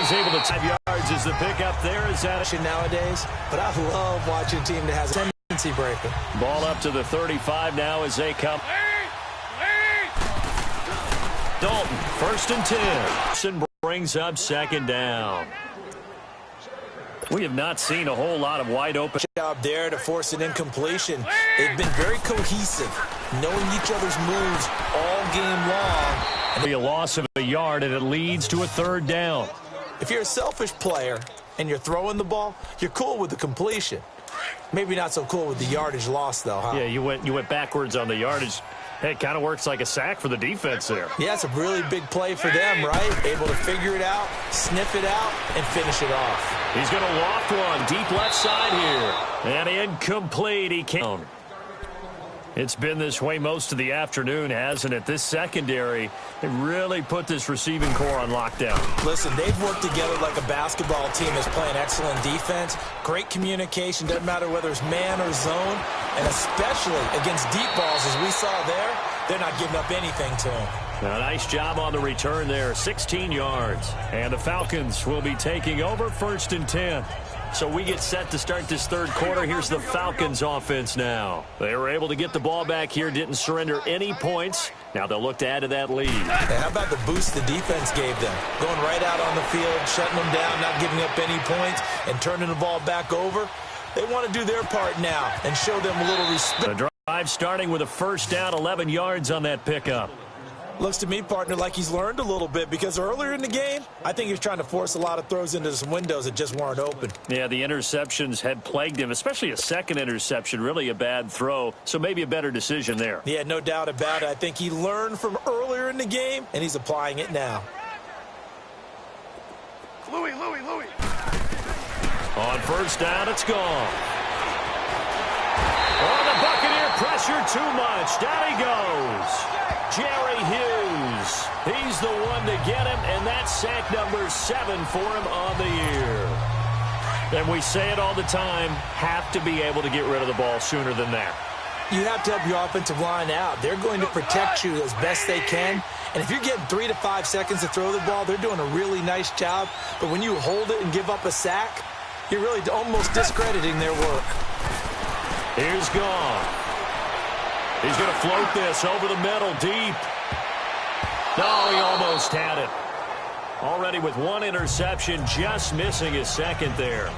he's able to 5 yards as the pickup there. Is that nowadays? But I love watching a team that has a tendency breaker. Ball up to the 35 now as they come. Dalton, 1st and 10. Brings up 2nd down. We have not seen a whole lot of wide open. Job there to force an incompletion. They've been very cohesive, knowing each other's moves all game long. And a loss of a yard, and it leads to a 3rd down. If you're a selfish player and you're throwing the ball, you're cool with the completion. Maybe not so cool with the yardage loss, though, huh? Yeah, you went backwards on the yardage. Hey, it kind of works like a sack for the defense there. Yeah, it's a really big play for them, right? Able to figure it out, sniff it out, and finish it off. He's going to loft one deep left side here. And incomplete. He can't. It's been this way most of the afternoon, hasn't it? This secondary, they really put this receiving core on lockdown. Listen, they've worked together like a basketball team that's playing excellent defense. Great communication, doesn't matter whether it's man or zone. And especially against deep balls, as we saw there, they're not giving up anything to them. A nice job on the return there, 16 yards. And the Falcons will be taking over 1st and 10. So we get set to start this 3rd quarter. Here's the Falcons offense now. They were able to get the ball back here, didn't surrender any points. Now they'll look to add to that lead. And how about the boost the defense gave them? Going right out on the field, shutting them down, not giving up any points, and turning the ball back over. They want to do their part now and show them a little respect. The drive starting with a 1st down, 11 yards on that pickup. Looks to me, partner, like he's learned a little bit, because earlier in the game, I think he was trying to force a lot of throws into some windows that just weren't open. Yeah, the interceptions had plagued him, especially a 2nd interception, really a bad throw, so maybe a better decision there. Yeah, no doubt about it. I think he learned from earlier in the game, and he's applying it now. Louis. On 1st down, it's gone. Oh, the Buccaneer pressure too much. Down he goes. Jerry Hughes. He's the one to get him, and that's sack number 7 for him on the year. And we say it all the time, have to be able to get rid of the ball sooner than that. You have to help your offensive line out. They're going to protect you as best they can. And if you're getting 3 to 5 seconds to throw the ball, they're doing a really nice job. But when you hold it and give up a sack, you're really almost discrediting their work. Here's Goff. He's going to float this over the middle, deep. No, he almost had it. Already with 1 interception, just missing his 2nd there.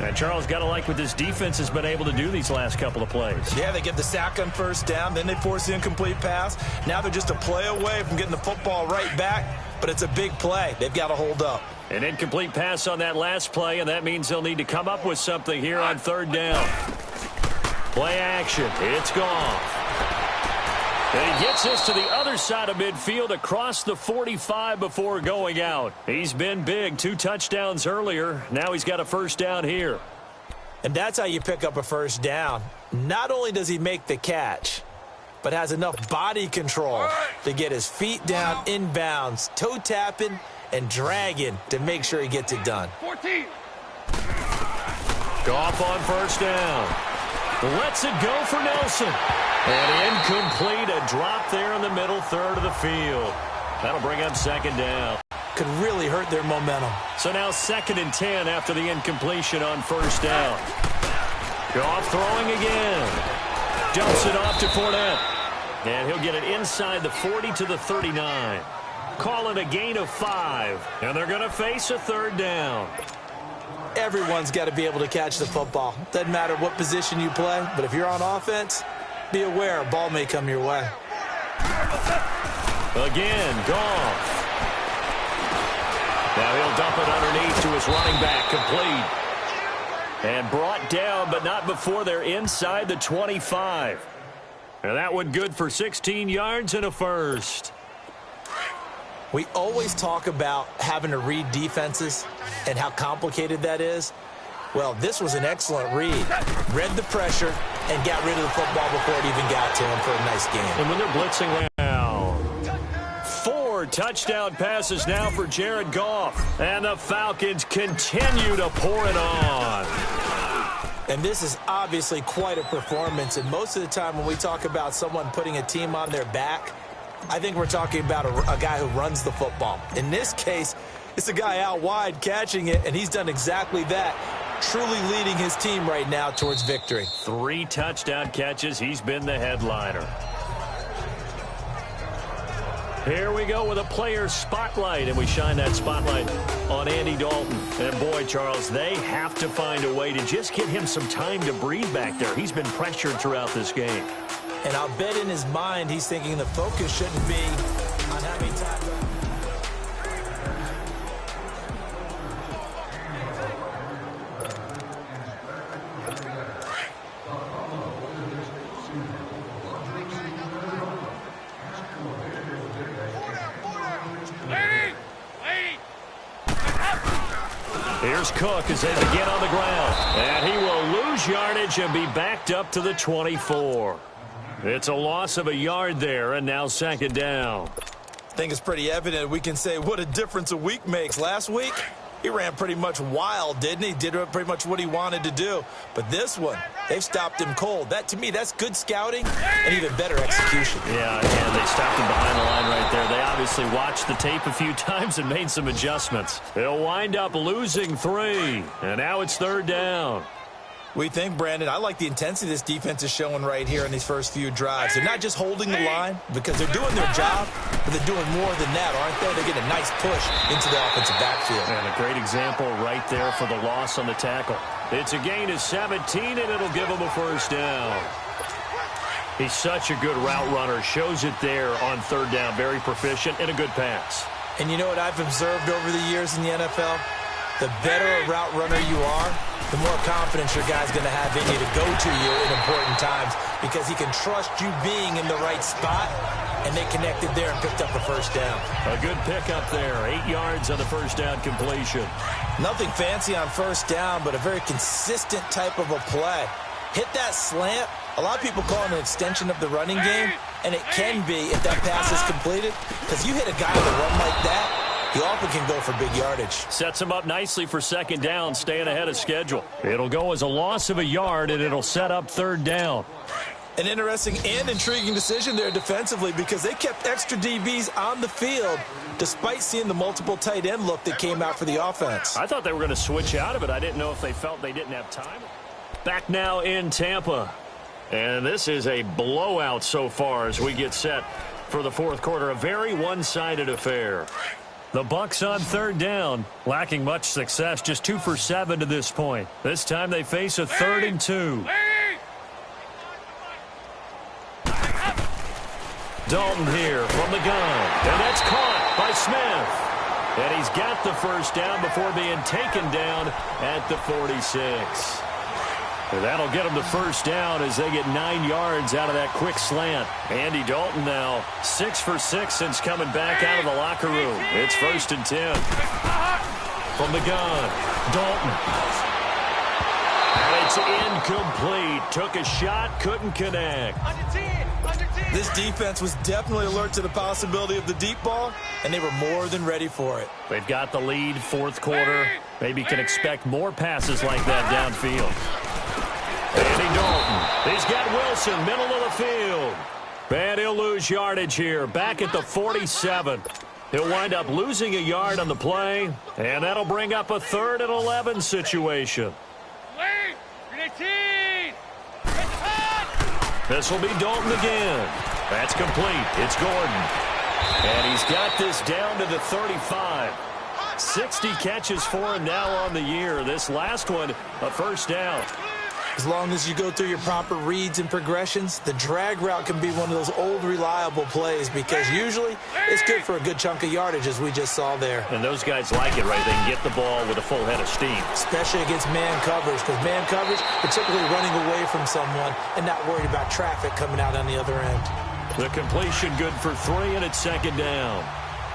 And Charles, got to like what this defense has been able to do these last couple of plays. Yeah, they get the sack on 1st down, then they force the incomplete pass. Now they're just a play away from getting the football right back, but it's a big play. They've got to hold up. An incomplete pass on that last play, and that means they'll need to come up with something here on 3rd down. Play action. It's gone. And he gets this to the other side of midfield across the 45 before going out. He's been big. 2 touchdowns earlier. Now he's got a 1st down here. And that's how you pick up a 1st down. Not only does he make the catch, but has enough body control to get his feet down inbounds, toe tapping and dragging to make sure he gets it done. 14. Goff on 1st down. Lets it go for Nelson. And incomplete, a drop there in the middle 3rd of the field. That'll bring up 2nd down. Could really hurt their momentum. So now 2nd and 10 after the incompletion on 1st down. Goff throwing again. Dumps it off to Fournette. And he'll get it inside the 40 to the 39. Call it a gain of 5. And they're going to face a 3rd down. Everyone's got to be able to catch the football. Doesn't matter what position you play, but if you're on offense, be aware a ball may come your way. Again, Goff. Now he'll dump it underneath to his running back, complete. And brought down, but not before they're inside the 25. And that one good for 16 yards and a 1st. We always talk about having to read defenses and how complicated that is. Well, this was an excellent read. Read the pressure and got rid of the football before it even got to him for a nice game. And when they're blitzing now, 4 touchdown passes now for Jared Goff. And the Falcons continue to pour it on. And this is obviously quite a performance. And most of the time when we talk about someone putting a team on their back, I think we're talking about a guy who runs the football. In this case, It's a guy out wide catching it, and he's done exactly that, truly leading his team right now towards victory. 3 touchdown catches. He's been the headliner. Here we go with a player spotlight, and we shine that spotlight on Andy Dalton. And boy, Charles, they have to find a way to just get him some time to breathe back there. He's been pressured throughout this game. And I'll bet in his mind he's thinking the focus shouldn't be on how many times. Here's Cook as they begin on the ground. And he will lose yardage and be backed up to the 24. It's a loss of a yard there, and now 2nd down. I think it's pretty evident. We can say what a difference a week makes. Last week, he ran pretty much wild, didn't he? Did pretty much what he wanted to do. But this one, they've stopped him cold. That, to me, that's good scouting and even better execution. Yeah, and they stopped him behind the line right there. They obviously watched the tape a few times and made some adjustments. They'll wind up losing 3, and now it's 3rd down. We think, Brandon, I like the intensity this defense is showing right here in these first few drives. They're not just holding the line because they're doing their job, but they're doing more than that, aren't they? They get a nice push into the offensive backfield. And a great example right there for the loss on the tackle. It's a gain of 17, and it'll give them a 1st down. He's such a good route runner. Shows it there on 3rd down. Very proficient and a good pass. And you know what I've observed over the years in the NFL? The better a route runner you are, the more confidence your guy's going to have in you to go to you in important times because he can trust you being in the right spot, and they connected there and picked up a 1st down. A good pickup there. 8 yards on the 1st down completion. Nothing fancy on 1st down, but a very consistent type of a play. Hit that slant. A lot of people call it an extension of the running game, and it can be if that pass is completed because you hit a guy with a run like that, he often can go for big yardage. Sets him up nicely for 2nd down, staying ahead of schedule. It'll go as a loss of a yard, and it'll set up 3rd down. An interesting and intriguing decision there defensively because they kept extra DBs on the field despite seeing the multiple tight end look that came out for the offense. I thought they were going to switch out of it. I didn't know if they felt they didn't have time. Back now in Tampa. And this is a blowout so far as we get set for the 4th quarter. A very one-sided affair. The Bucs on 3rd down, lacking much success, just 2 for 7 to this point. This time they face a 3rd and 2. Dalton here from the gun, and that's caught by Smith. And he's got the 1st down before being taken down at the 46. And that'll get them the 1st down as they get 9 yards out of that quick slant. Andy Dalton now 6 for 6 since coming back out of the locker room. It's 1st and 10. From the gun, Dalton. And it's incomplete. Took a shot, couldn't connect. This defense was definitely alert to the possibility of the deep ball, and they were more than ready for it. They've got the lead, 4th quarter. Maybe can expect more passes like that downfield. Andy Dalton. He's got Wilson, middle of the field. And he'll lose yardage here, back at the 47. He'll wind up losing a yard on the play, and that'll bring up a 3rd and 11 situation. This will be Dalton again. That's complete. It's Gordon. And he's got this down to the 35. 60 catches for him now on the year. This last one, a 1st down. As long as you go through your proper reads and progressions, the drag route can be one of those old reliable plays because usually it's good for a good chunk of yardage, as we just saw there. And those guys like it, right? They can get the ball with a full head of steam. Especially against man coverage, because man coverage, you're typically running away from someone and not worried about traffic coming out on the other end. The completion good for 3, and it's 2nd down.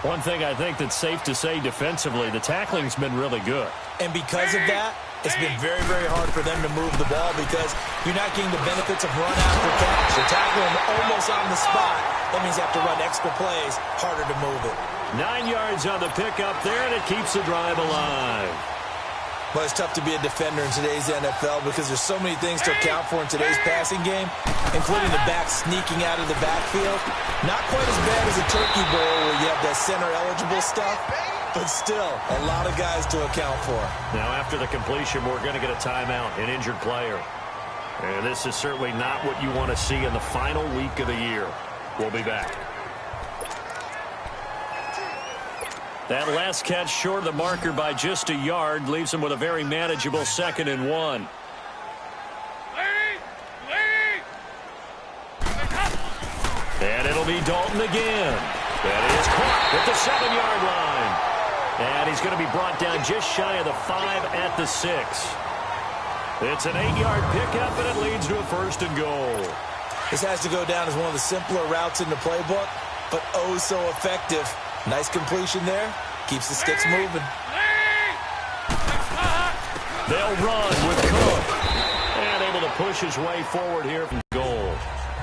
One thing I think that's safe to say defensively, the tackling's been really good. And because of that, it's been very, very hard for them to move the ball because you're not getting the benefits of run after catch. You're tackling almost on the spot. That means you have to run extra plays, harder to move it. 9 yards on the pickup there, and it keeps the drive alive. Well, it's tough to be a defender in today's NFL because there's so many things to account for in today's passing game, including the back sneaking out of the backfield. Not quite as bad as a turkey bowl where you have that center-eligible stuff, but still a lot of guys to account for. Now, after the completion, we're going to get a timeout, an injured player. And this is certainly not what you want to see in the final week of the year. We'll be back. That last catch short of the marker by just a yard leaves him with a very manageable 2nd and 1. And it'll be Dalton again. That is caught at the 7-yard line. And he's going to be brought down just shy of the 5 at the 6. It's an 8-yard pickup, and it leads to a 1st and goal. This has to go down as one of the simpler routes in the playbook, but oh so effective. Nice completion there. Keeps the sticks moving. They'll run with Cook. And able to push his way forward here from goal.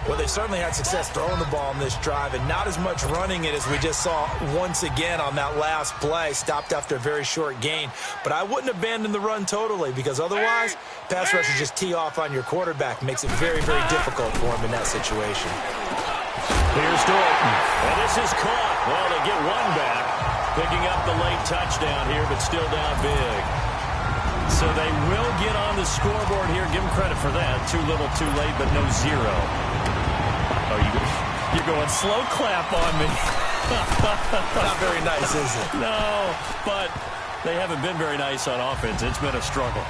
Well, they certainly had success throwing the ball in this drive, and not as much running it as we just saw once again on that last play. Stopped after a very short gain. But I wouldn't abandon the run totally, because otherwise, pass rushers just tee off on your quarterback. Makes it very, very difficult for him in that situation. Here's Dalton. And this is caught. Well, they get one back. Picking up the late touchdown here, but still down big. So they will get on the scoreboard here. Give them credit for that. Too little, too late, but no 0. Oh, you're going slow clap on me. Not very nice, is it? No, but they haven't been very nice on offense. It's been a struggle.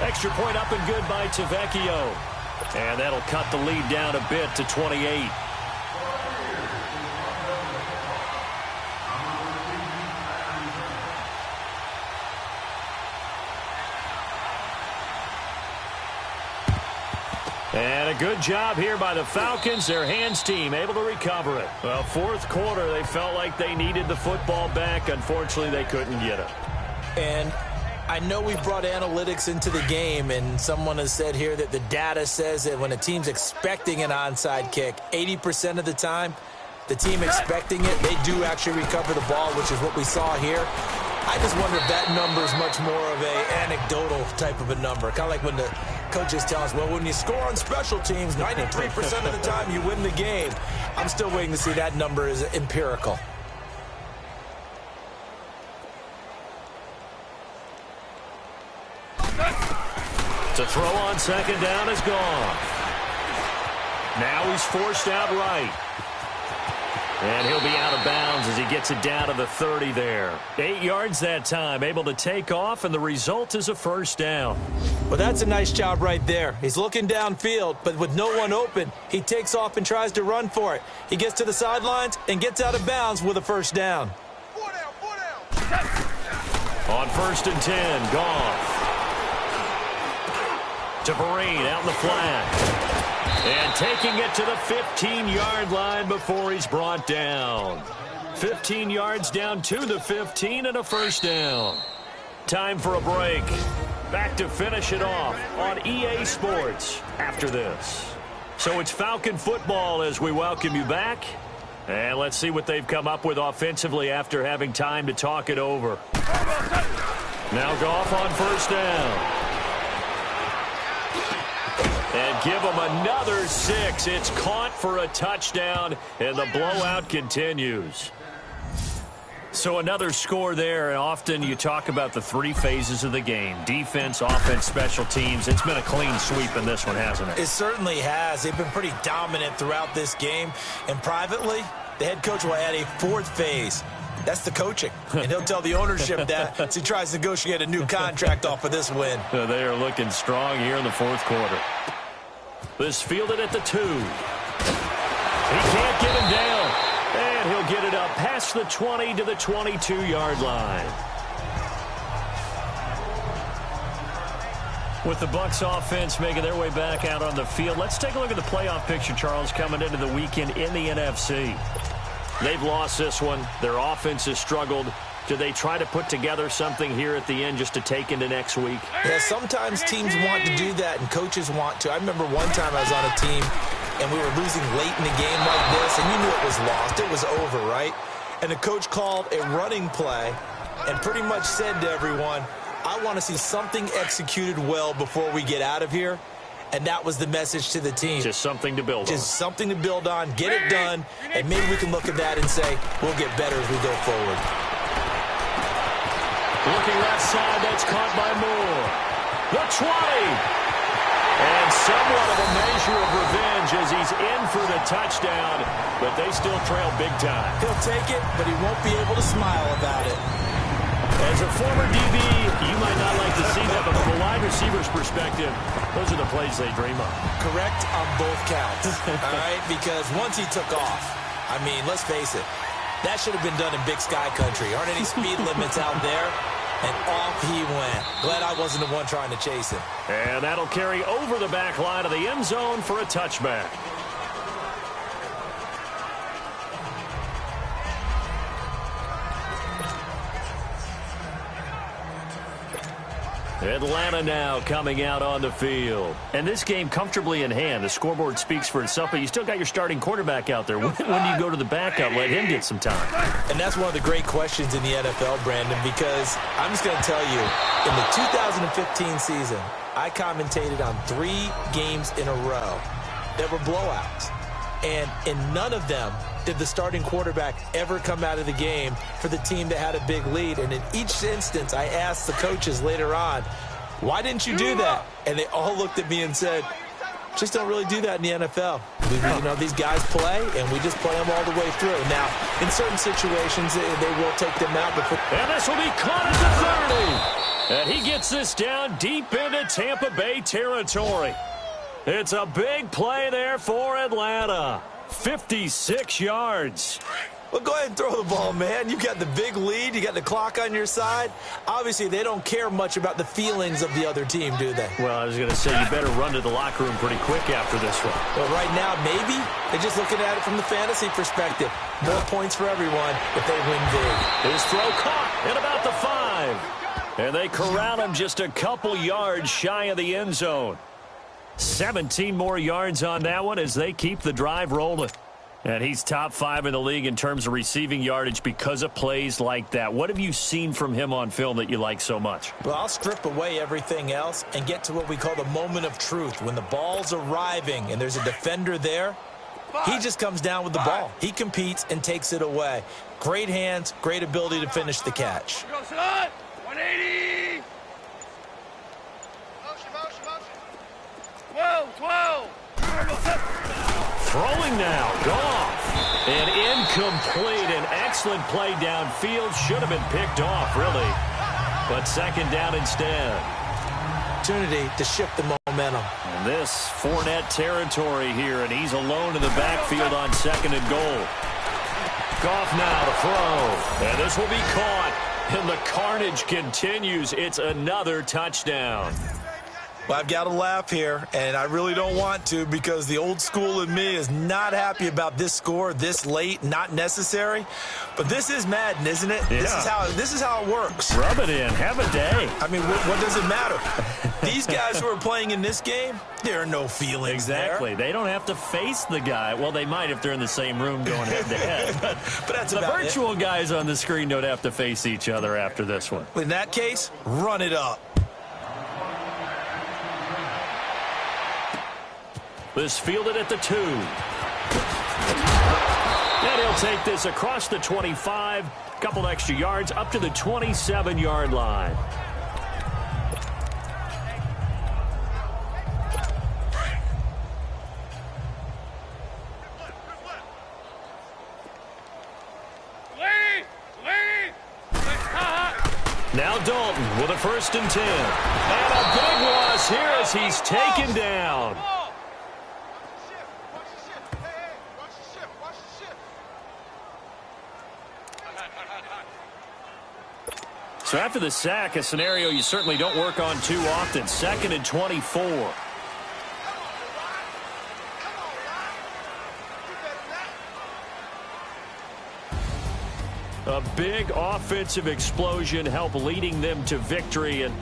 Extra point up and good by Tavecchio. And that'll cut the lead down a bit to 28. And a good job here by the Falcons. Their hands team able to recover it. Well, 4th quarter, they felt like they needed the football back. Unfortunately, they couldn't get it. And I know we brought analytics into the game, and someone has said here that the data says that when a team's expecting an onside kick, 80% of the time, the team expecting it, they do actually recover the ball, which is what we saw here. I just wonder if that number is much more of a anecdotal type of a number. Kind of like when the coaches tell us, well, when you score on special teams, 93% of the time you win the game. I'm still waiting to see that number is empirical. To throw on 2nd down is gone. Now he's forced out right. And he'll be out of bounds as he gets it down to the 30 there. 8 yards that time, able to take off, and the result is a 1st down. Well, that's a nice job right there. He's looking downfield, but with no one open, he takes off and tries to run for it. He gets to the sidelines and gets out of bounds with a 1st down. On 1st and 10, Goff. To Vereen out in the flat. And taking it to the 15-yard line before he's brought down. 15 yards down to the 15 and a 1st down. Time for a break. Back to finish it off on EA Sports after this. So it's Falcon football as we welcome you back. And let's see what they've come up with offensively after having time to talk it over. Now Goff on 1st down. And give them another 6. It's caught for a touchdown, and the blowout continues. So another score there, and often you talk about the 3 phases of the game. Defense, offense, special teams. It's been a clean sweep in this one, hasn't it? It certainly has. They've been pretty dominant throughout this game. And privately, the head coach will add a 4th phase. That's the coaching. And he'll tell the ownership that as he tries to negotiate a new contract off of this win. They are looking strong here in the 4th quarter. This fielded at the 2. He can't get him down. And he'll get it up past the 20 to the 22-yard line. With the Bucs offense making their way back out on the field, let's take a look at the playoff picture, Charles, coming into the weekend in the NFC. They've lost this one. Their offense has struggled. Do they try to put together something here at the end just to take into next week? Yeah, sometimes teams want to do that and coaches want to. I remember one time I was on a team and we were losing late in the game like this, and you knew it was lost. It was over, right? And the coach called a running play and pretty much said to everyone, I want to see something executed well before we get out of here. And that was the message to the team. Just something to build on. Just something to build on, get it done, and maybe we can look at that and say, we'll get better as we go forward. Looking left side, that's caught by Moore. The 20. And somewhat of a measure of revenge as he's in for the touchdown, but they still trail big time. He'll take it, but he won't be able to smile about it. As a former DB, you might not like to see that, but from a wide receiver's perspective, those are the plays they dream of. Correct on both counts, all right? Because once he took off, I mean, let's face it, that should have been done in Big Sky Country. Aren't any speed limits out there? And off he went. Glad I wasn't the one trying to chase him. And that'll carry over the back line of the end zone for a touchback. Atlanta now coming out on the field. And this game comfortably in hand. The scoreboard speaks for itself, but you still got your starting quarterback out there. When do you go to the backup? Let him get some time. And that's one of the great questions in the NFL, Brandon, because I'm just going to tell you, in the 2015 season, I commentated on 3 games in a row that were blowouts. And in none of them did the starting quarterback ever come out of the game for the team that had a big lead. And in each instance, I asked the coaches later on, why didn't you do that? And they all looked at me and said, just don't really do that in the NFL. You know, these guys play, and we just play them all the way through. Now, in certain situations, they will take them out. And this will be caught at the 30. And he gets this down deep into Tampa Bay territory. It's a big play there for Atlanta. 56 yards. Well, go ahead and throw the ball, man. You got the big lead. You got the clock on your side. Obviously, they don't care much about the feelings of the other team, do they? Well, I was going to say, you better run to the locker room pretty quick after this one. Well, right now, maybe. They're just looking at it from the fantasy perspective. More points for everyone if they win big. His throw caught at about the 5. And they corral him just a couple yards shy of the end zone. 17 more yards on that one as they keep the drive rolling. And he's top 5 in the league in terms of receiving yardage because of plays like that. What have you seen from him on film that you like so much? Well, I'll strip away everything else and get to what we call the moment of truth. When the ball's arriving and there's a defender there, he just comes down with the ball. He competes and takes it away. Great hands, great ability to finish the catch. 180. 12. Throwing now, Goff. And incomplete. An excellent play downfield. Should have been picked off, really. But second down instead. Opportunity to shift the momentum. And this Fournette territory here, and he's alone in the backfield on 2nd and goal. Goff now to throw. And this will be caught. And the carnage continues. It's another touchdown. Well, I've got to laugh here, and I really don't want to because the old school in me is not happy about this score this late, not necessary. But this is Madden, isn't it? Yeah. This is how it works. Rub it in. Have a day. I mean, what does it matter? These guys who are playing in this game, there are no feelings Exactly. there. They don't have to face the guy. Well, they might if they're in the same room going head-to-head. But that's the about virtual guys on the screen don't have to face each other after this one. In that case, run it up. This fielded at the 2. And he'll take this across the 25. Couple extra yards up to the 27-yard line. Now Dalton with a 1st and 10. And a big loss here as he's taken down. So after the sack, a scenario you certainly don't work on too often. 2nd and 24. A big offensive explosion helped leading them to victory. And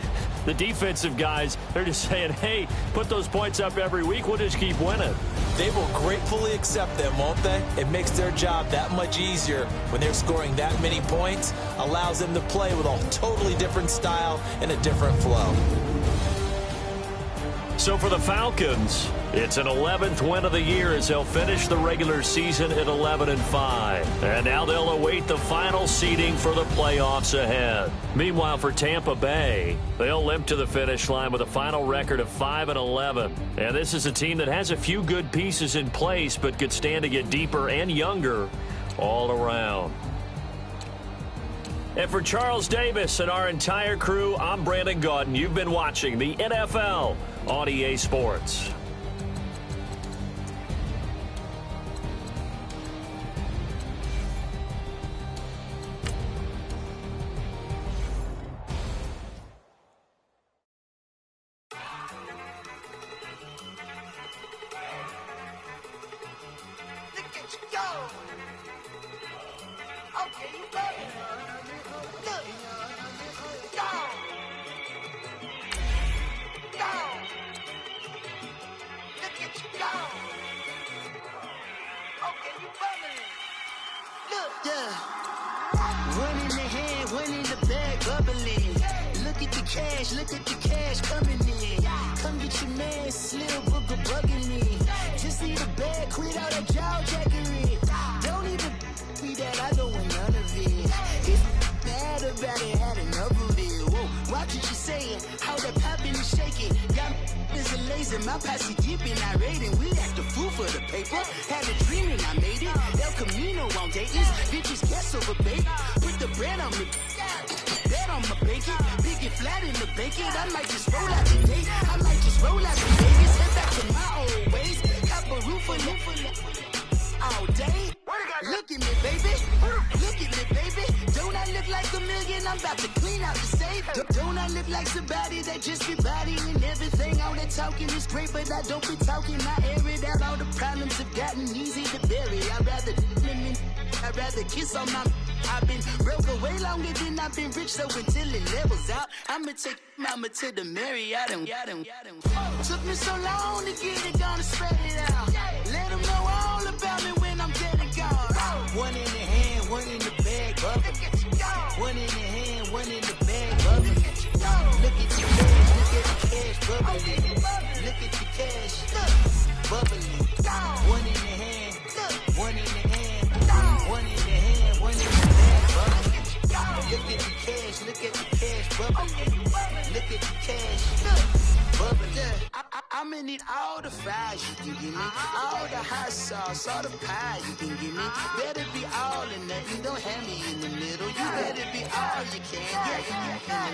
The defensive guys, they're just saying, hey, put those points up every week. We'll just keep winning. They will gratefully accept them, won't they? It makes their job that much easier when they're scoring that many points, allows them to play with a totally different style and a different flow. So for the Falcons, it's an 11th win of the year as they'll finish the regular season at 11-5. And now they'll await the final seeding for the playoffs ahead. Meanwhile, for Tampa Bay, they'll limp to the finish line with a final record of 5-11. And this is a team that has a few good pieces in place, but could stand to get deeper and younger all around. And for Charles Davis and our entire crew, I'm Brandon Gaudin. You've been watching the NFL on EA Sports. Look at you go. Okay, you got it. Look. Go. Go. Look at you go. Okay, you bubbling. Look. Yeah. One in the hand, one in the bag, bubbling. Look at the cash coming in. Come get your man, Slim Booker bugging me. Just need a bag, quit all that jaw jackery. Don't even be that, I don't want none of it. It's bad about it, had enough of it. Whoa, watch what you saying, how that poppin' and shaking. Got is a laser, my posse dipping, I raiding. We act a fool for the paper. Had a dream and I made it. El Camino on Dayton's, bitches guess over bait. Put the bread on me. Bet on my bacon, big and flat in the bacon. I might just roll out the day. I might just roll out the Vegas. Head back to my old ways. Cop a roof for all day. Look at me, baby. Look at me, baby. Don't I look like a million? I'm about to clean out the safe. Don't I look like somebody that just be bodying everything? All that talking is great, but I don't be talking. I air it out. All the problems have gotten easy to bury. I'd rather kiss on my. I've been broke way longer than I've been rich, so until it levels out, I'ma take mama to the Marriott and took me so long to get it, gonna spread it out. Let them know all about me when I'm dead and gone. One in the hand, one in the bag, bubbling. One in the hand, one in the bag, bubbling. Look at the cash, bubbling. Look at the cash, bubbling. One in the hand, one in the hand, one in the hand, one in the bag, bubbling. Look at the cash, bubbling. Look at the cash, bubbling. I'ma need all the fries you can give me, all the hot sauce, all the pie you can give me. Better be all or nothing, don't have me in the middle. You better be all you can,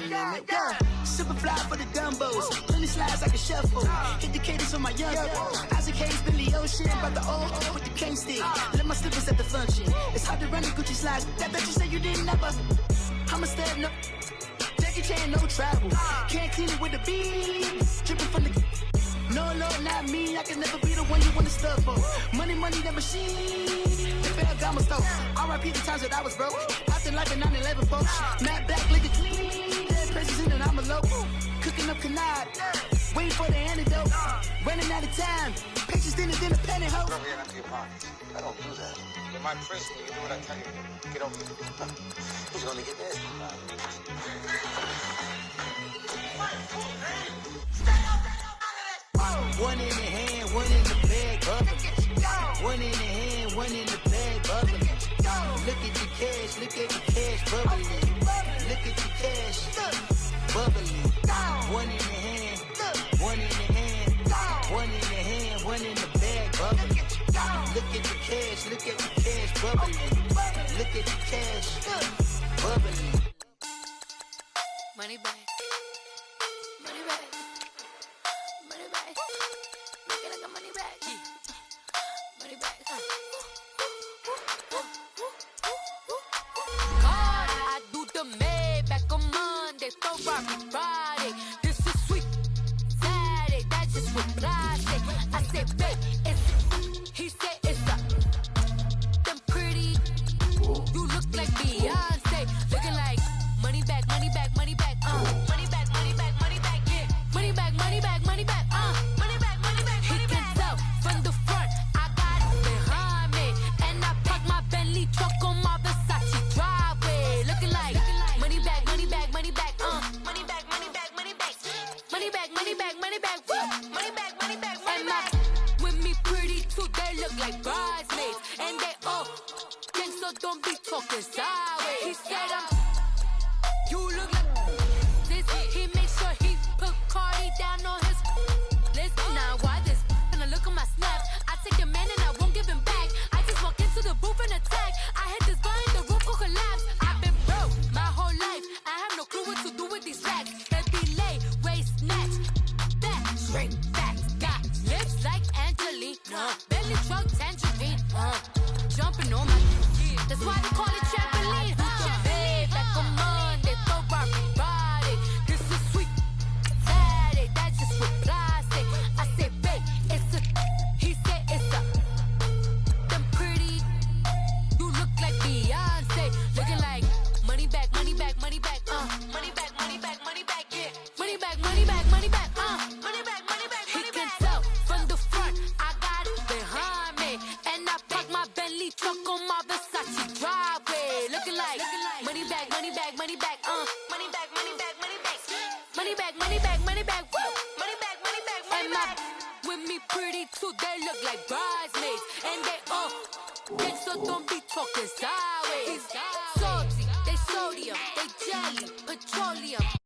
yeah. Super fly for the dumbos, plenty slides like a shuffle. Hit the cadence on my young Isaac Hayes, Billy Ocean, about the old with the cane stick. Let my slippers at the function. It's hard to run the Gucci slides. That bet you say you didn't never. I'ma step no. Jackie Chan, no travel. Can't clean it with the beat. Dripping from the. No, not me. I can never be the one you wanna stuff for. Money, that machine. The Ferragamo store. R.I.P. the times that I was broke. After like a 9/11 folks. Matt back, liquor clean. Dead president and I'm a local. Cooking up canard. Waiting for the antidote. Running out of time. Pictures thinner than a penny hoe. I don't do that. In my prison, you do what I tell you. Get over here. He's gonna get this. One in the hand, one in the bag, bubbling. One in the hand, one in the bag, bubbling. Look at the cash, bubbling. Look at the cash, bubbling. One in the hand, one in the hand, one in the hand, one in the bag, bubbling. Look at the cash, bubbling. Look at the cash, bubbling. Money back. Money back. Money back. Make it like a money back. Money back. God, I do the Maybach on Monday, Ferrari Friday. This is sweet Saturday, that's just what I say. I said, babe, it's he said it's a them pretty. You look like Beyonce, looking like money back, money back, money back, money back, money back, money back. back, woo. Money back, money back, money back. With me pretty too, they look like bridesmaids. And they all think so, don't be talking sideways. He said you look like this. He makes sure he put Cardi down on his list. Now why this? Gonna look at my snaps. I take your man and I won't give him back. I just walk into the booth and attack. I hit this button, the roof will collapse. I've been broke my whole life. I have no clue what to do with these racks. Heavy lay, waist snatch, back, shrink back. Got lips like Angelina, belly truck tangerine. Jumping on my, that's why they call it trampoline. Babe, like a Monday, throw body. This is sweet Saturday, that's just what plastic. I say, babe, it's a, he said it's a, them pretty, you look like Beyonce, looking like money back, money back, money back, money back, money back, money back, yeah, money back, money back, money back, money back, money back, money back. He can tell from the front, I got it behind me, and I park my Bentley truck on my Versace driveway, looking like money back, money back, money back, money back, money back, money back, money back, money back, money back, woo, money back, money back, money back. With me pretty too, they look like bridesmaids, and they all think so, don't be talking sideways. Salty, they sodium, they jelly, petroleum.